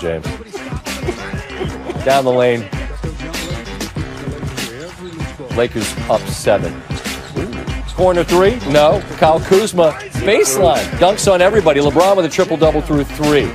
James. Down the lane. Lakers up 7. Corner 3? No. Kyle Kuzma, baseline. Dunks on everybody. LeBron with a triple-double through 3.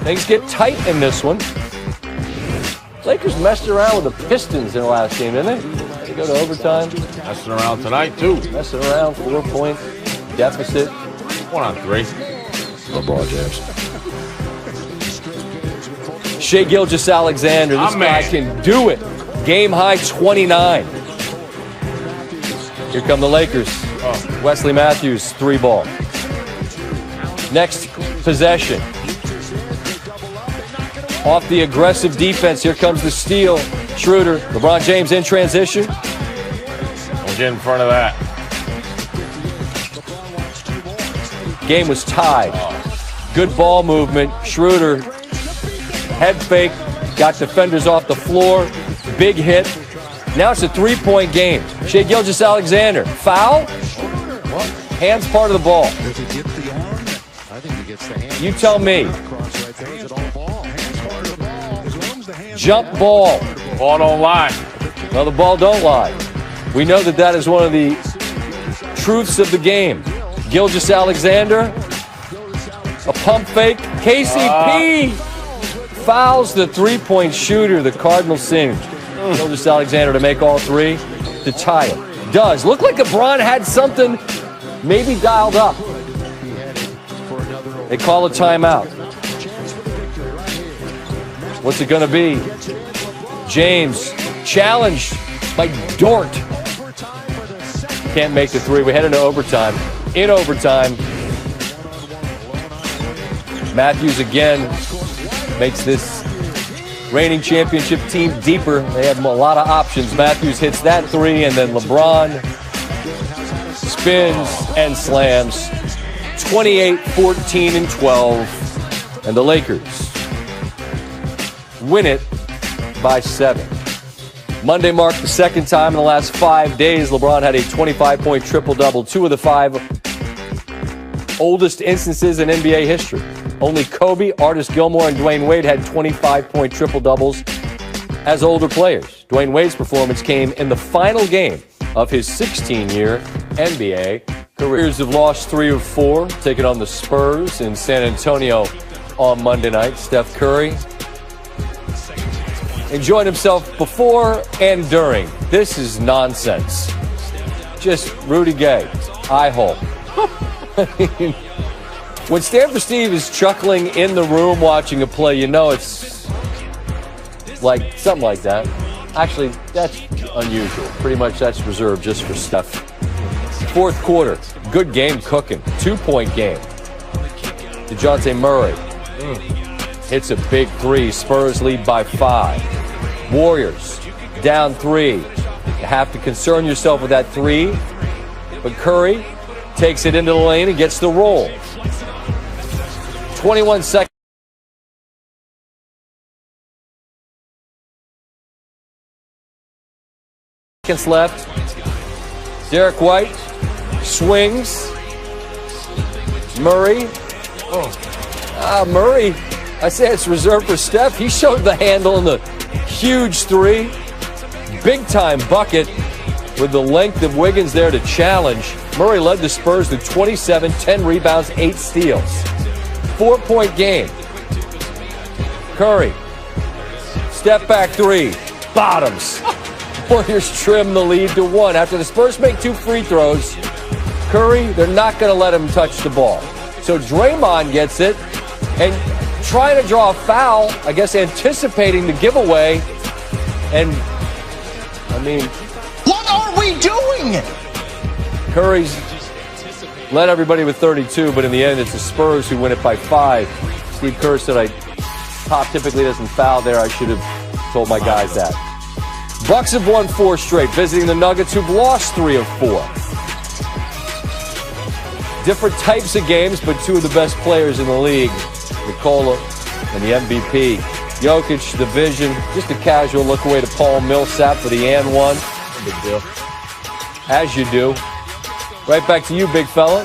Things get tight in this one. Lakers messed around with the Pistons in the last game, didn't they? They go to overtime. Messing around tonight, too. Messing around, 4-point deficit. 1-on-3. LeBron James. Shai Gilgeous-Alexander, this guy can do it. Game high 29. Here come the Lakers. Wesley Matthews, 3-ball. Next possession. Off the aggressive defense, here comes the steal. Schroeder, LeBron James in transition. Don't get in front of that. Game was tied. Good ball movement. Schroeder, head fake, got defenders off the floor. Big hit. Now it's a 3-point game. Shai Gilgeous-Alexander, foul? Hands part of the ball. You tell me. Jump ball. Ball don't lie. No, the ball don't lie. We know that is one of the truths of the game. Gilgeous-Alexander, a pump fake. KCP fouls the 3-point shooter. The Cardinals sing. Gilgeous-Alexander to make all 3 to tie it. Does look like LeBron had something maybe dialed up. They call a timeout. What's it going to be? James challenged by Dort. Can't make the 3. We head into overtime. In overtime, Matthews again makes this reigning championship team deeper. They have a lot of options. Matthews hits that 3, and then LeBron spins and slams. 28, 14, and 12. And the Lakers win it by 7. Monday marked the second time in the last 5 days LeBron had a 25-point triple-double, 2 of the 5 oldest instances in NBA history. Only Kobe, Artis Gilmore, and Dwayne Wade had 25-point triple-doubles as older players. Dwayne Wade's performance came in the final game of his 16-year NBA career. Have lost 3 of 4, taking on the Spurs in San Antonio on Monday night. Steph Curry enjoyed himself before and during. This is nonsense. Just Rudy Gay, eye hole. When Stanford Steve is chuckling in the room watching a play, you know it's like something like that. Actually, that's unusual. Pretty much that's reserved just for Steph. Fourth quarter, good game cooking. 2-point game. DeJounte Murray hits a big 3. Spurs lead by 5. Warriors down 3. You have to concern yourself with that 3. But Curry takes it into the lane and gets the roll. 21 seconds left. Derek White swings. Murray. Murray, I say it's reserved for Steph. He showed the handle in the huge 3. Big time bucket with the length of Wiggins there to challenge. Murray led the Spurs to 27, 10 rebounds, 8 steals. 4-point game. Curry. Step back 3. Bottoms. Warriors trim the lead to 1. After the Spurs make 2 free throws, Curry, they're not going to let him touch the ball. So Draymond gets it and trying to draw a foul, I guess anticipating the giveaway. And, I mean, what are we doing? Curry's led everybody with 32, but in the end, it's the Spurs who win it by 5. Steve Kerr said, Pop typically doesn't foul there. I should have told my guys that. Bucks have won 4 straight, visiting the Nuggets, who've lost 3 of 4. Different types of games, but 2 of the best players in the league, Nikola and the MVP. Jokic, the vision, just a casual look away to Paul Millsap for the and one. Big deal. As you do. Right back to you, big fella.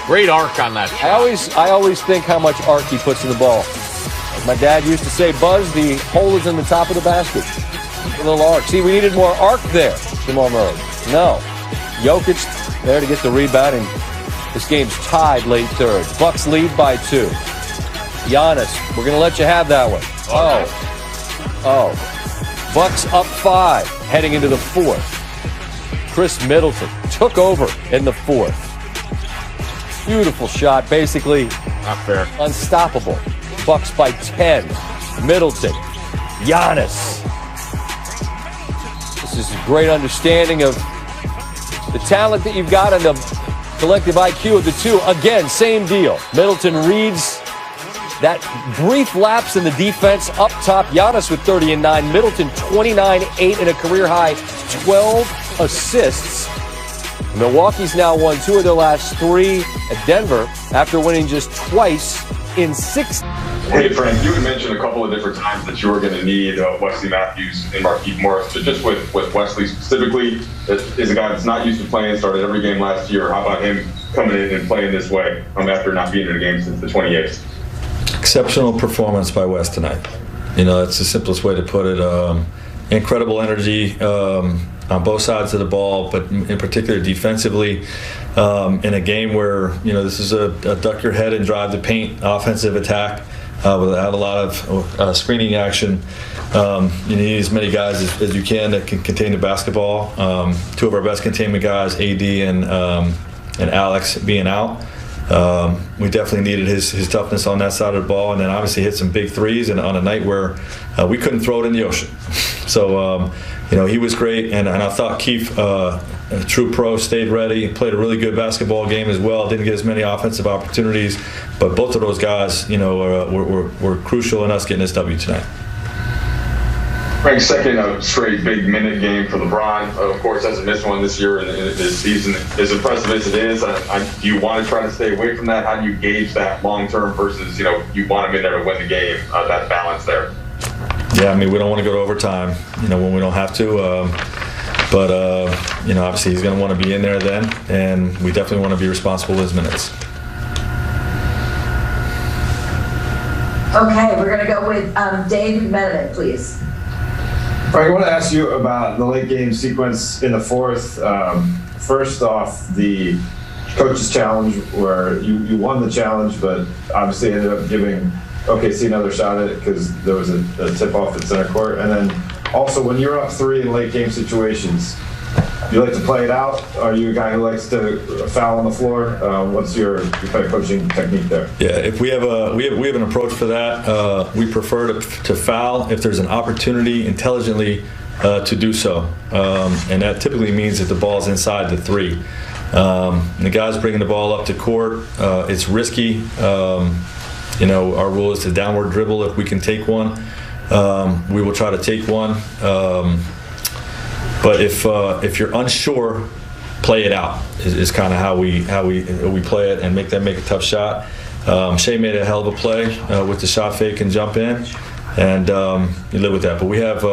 Great arc on that shot. I always think how much arc he puts in the ball. My dad used to say, Buzz, the hole is in the top of the basket. A little arc. See, we needed more arc there, Jamal Murray. No. Jokic there to get the rebound, and this game's tied late third. Bucks lead by 2. Giannis, we're going to let you have that one. Bucks up 5 heading into the fourth. Chris Middleton took over in the fourth. Beautiful shot, basically Not fair. unstoppable. Bucks by 10. Middleton, Giannis. This is a great understanding of the talent that you've got and the collective IQ of the two. Again, same deal. Middleton reads that brief lapse in the defense up top. Giannis with 30 and 9. Middleton 29-8 and a career high 12 assists. Milwaukee's now won 2 of their last 3 at Denver after winning just twice in 6. Hey, Frank, you had mentioned a couple of different times that you were going to need Wesley Matthews and Markieff Morris, but just with Wesley specifically, is a guy that's not used to playing, started every game last year. How about him coming in and playing this way after not being in a game since the 28th? Exceptional performance by Wes tonight. You know, it's the simplest way to put it. Incredible energy on both sides of the ball, but in particular defensively, in a game where, you know, this is a duck your head and drive the paint offensive attack without a lot of screening action. You need as many guys as you can that can contain the basketball. 2 of our best containment guys, AD and Alex, being out. We definitely needed his toughness on that side of the ball, and then obviously hit some big threes, and on a night where we couldn't throw it in the ocean. So, you know, he was great, and I thought Keith, a true pro, stayed ready, played a really good basketball game as well. Didn't get as many offensive opportunities, but both of those guys, you know, were crucial in us getting this W tonight. Frank's second straight big minute game for LeBron. Of course, hasn't missed one this year in this season. As impressive as it is, do you want to try to stay away from that? How do you gauge that long term versus, you know, you want him in there to win the game, that balance there? Yeah, I mean, we don't want to go to overtime, you know, when we don't have to. But you know, obviously he's going to want to be in there then, and we definitely want to be responsible with his minutes. Okay, we're going to go with Dave Meredith, please. Frank, I want to ask you about the late game sequence in the fourth. First off, the coach's challenge, where you won the challenge, but obviously ended up giving OKC another shot at it because there was a tip-off at center court. And then also, when you're up 3 in late game situations, do you like to play it out? Are you a guy who likes to foul on the floor? What's your kind of coaching technique there? Yeah, if we have an approach for that. We prefer to foul if there's an opportunity intelligently to do so, and that typically means that the ball's inside the 3. The guys bringing the ball up to court, it's risky. You know, our rule is to downward dribble if we can take one. We will try to take one. But if you're unsure, play it out is kind of how we play it and make a tough shot. Shea made a hell of a play with the shot fake and jump in, and you live with that. But we have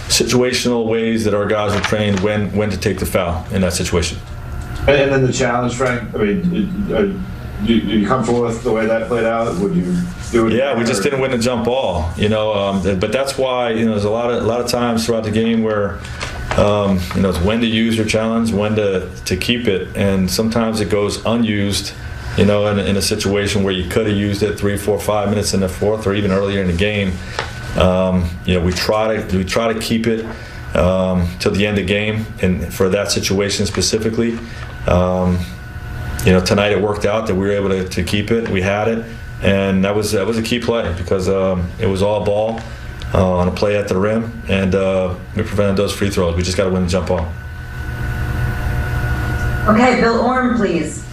situational ways that our guys are trained when to take the foul in that situation. And then the challenge, Frank. I mean, are you comfortable with the way that played out? Would you do it? Yeah, we just didn't win the jump ball, you know. But that's why, you know, there's a lot of times throughout the game where, you know, it's when to use your challenge, when to keep it, and sometimes it goes unused, you know, in a situation where you could have used it 3, 4, 5 minutes in the fourth or even earlier in the game. You know, we try to keep it till the end of the game, and for that situation specifically. You know, tonight it worked out that we were able to keep it. We had it, and that was a key play because it was all ball on a play at the rim, and we prevented those free throws. We just got to win the jump ball. Okay, Bill Orm, please.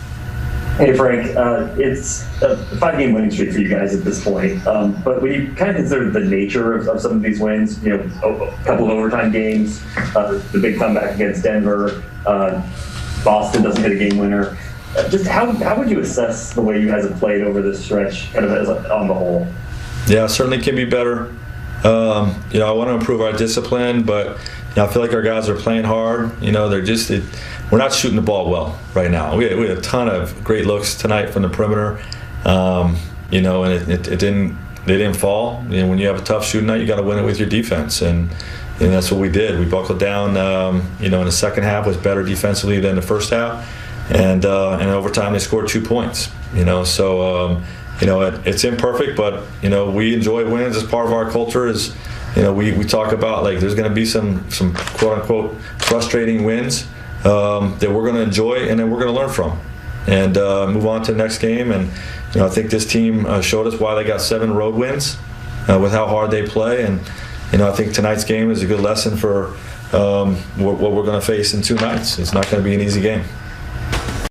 Hey, Frank. It's a 5-game winning streak for you guys at this point. But when you kind of consider the nature of some of these wins, you know, a couple of overtime games, the big comeback against Denver, Boston doesn't get a game winner. Just how would you assess the way you guys have played over this stretch, kind of as on the whole? Yeah, certainly can be better. You know, I want to improve our discipline, but you know, I feel like our guys are playing hard. You know, we're not shooting the ball well right now. We had a ton of great looks tonight from the perimeter. and it didn't. They didn't fall. When you have a tough shooting night, you got to win it with your defense, and that's what we did. We buckled down. In the second half was better defensively than the first half, and in overtime they scored 2 points. So it's imperfect, but we enjoy wins as part of our culture. Is we talk about, like, there's going to be some quote unquote frustrating wins that we're going to enjoy and then we're going to learn from, and move on to the next game. And I think this team showed us why they got 7 road wins with how hard they play. And I think tonight's game is a good lesson for what we're going to face in 2 nights. It's not going to be an easy game.